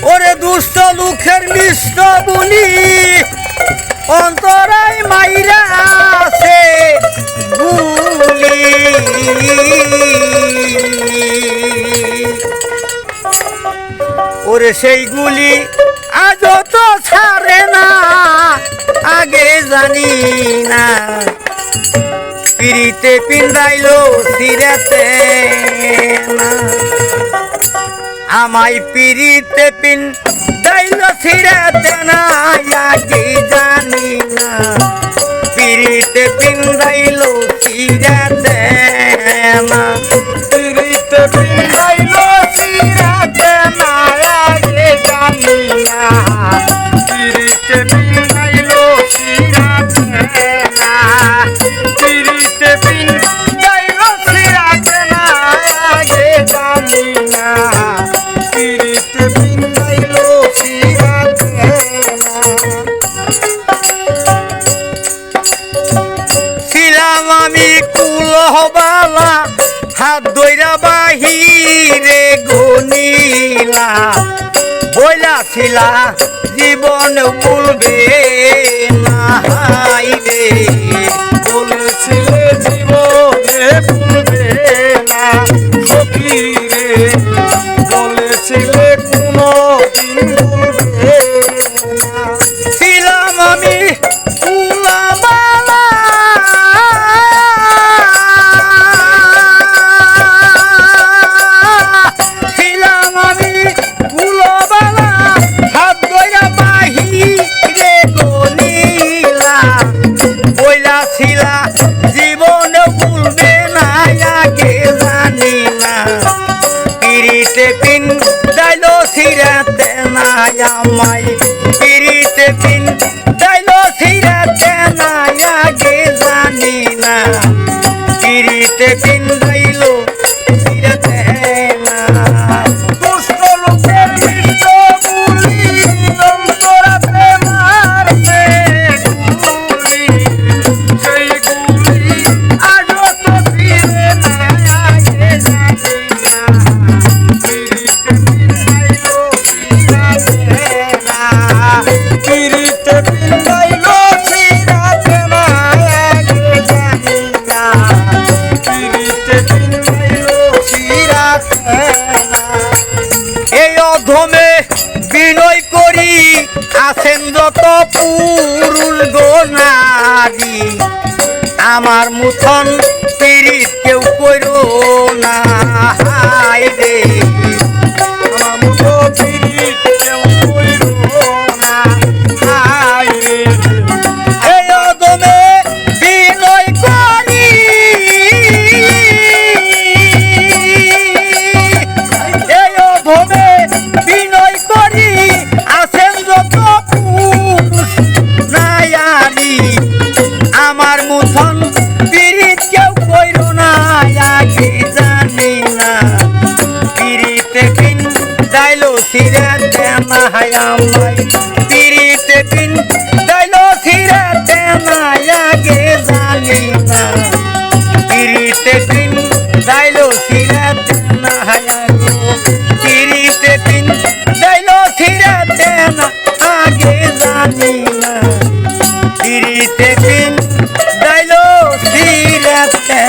ওরে দুষ্ট লুখের মিষ্ট বলি অন্তরাই মাইরা আছে গুলি ওরে সেই গুলি আজও তো ছাড়ে না আগে জানি না পিরিতে পিন্দাইলো সিরাতে না আমায় পিরিতে পিন্দাইলো সিরাতে না আগে জানি না পিরিতে পিন্দাইলো সিরাতে না পিরিতে পিন্দাইলো সিরাতে না আগে জানি না পিরিতে পিন্দাইলো সিরাতে না পিরিতে পিন্দাইলো সিরাতে না আগে জানি না পিরিতে পিন্দাইলো সিরাতে না ছিলাম আমি কুলহবালা হাত দইরা বাহিরে গনিলা বইলা ছিলা জীবন ভুলবে না রে বলেছিলে জীবনে ভুলবে না সখী রে বলেছিলে কোনো দিন ভুলবে না ছিলাম আমি কুলাবালা ছিলাম আমি কুলবালা হাত ধইরা বাহিরে গনিলা বইলা ছিলা জীবন ভুলবে না আগে জানি না পিরিতে পিন্দাইলো সিরাতে না আমায় পিরিতে পিন্দাইলো সিরাতে না আগে জানি না পিরিতে পিন্দাইলো সিরাতে না দুষ্ট লোকের মিষ্ট বুলি অন্তরাতে মারছে গুলি সেই গুলি আজও তো ফিরে না আগে জানি না পিরিতে পিন্দাইলো সিরাতে না পিরিতে পিন্দাইলো সিরাতে না আগে জানি না পিরিতে পিন্দাইলো সিরাতে না এই অধমে বিনয় করি আছেন যত পুরুষ গো নারী আমার মুথন পিরিত কেউ কইরো না হায় রে আমার মুথ পিরিত কেউ কইরো না হায় রে এই অধমে বিনয় করি এই অধমে বিনয় করি আছেন যত পুরুষ নারী আমার মুথন পিরিত কেউ কইরো না আগে জানি না পিরিতে পিন্দাইলো সিরাতে না আমায় পিরিতে পিন্দাইলো সিরাতে না আগে জানি না পিরিতে পিন্দাইলো সিরাতে না পিরিতে পিন্দাইলো সিরাতে না আগে জানি না পিরিতে পিন্দাইলো সিরাতে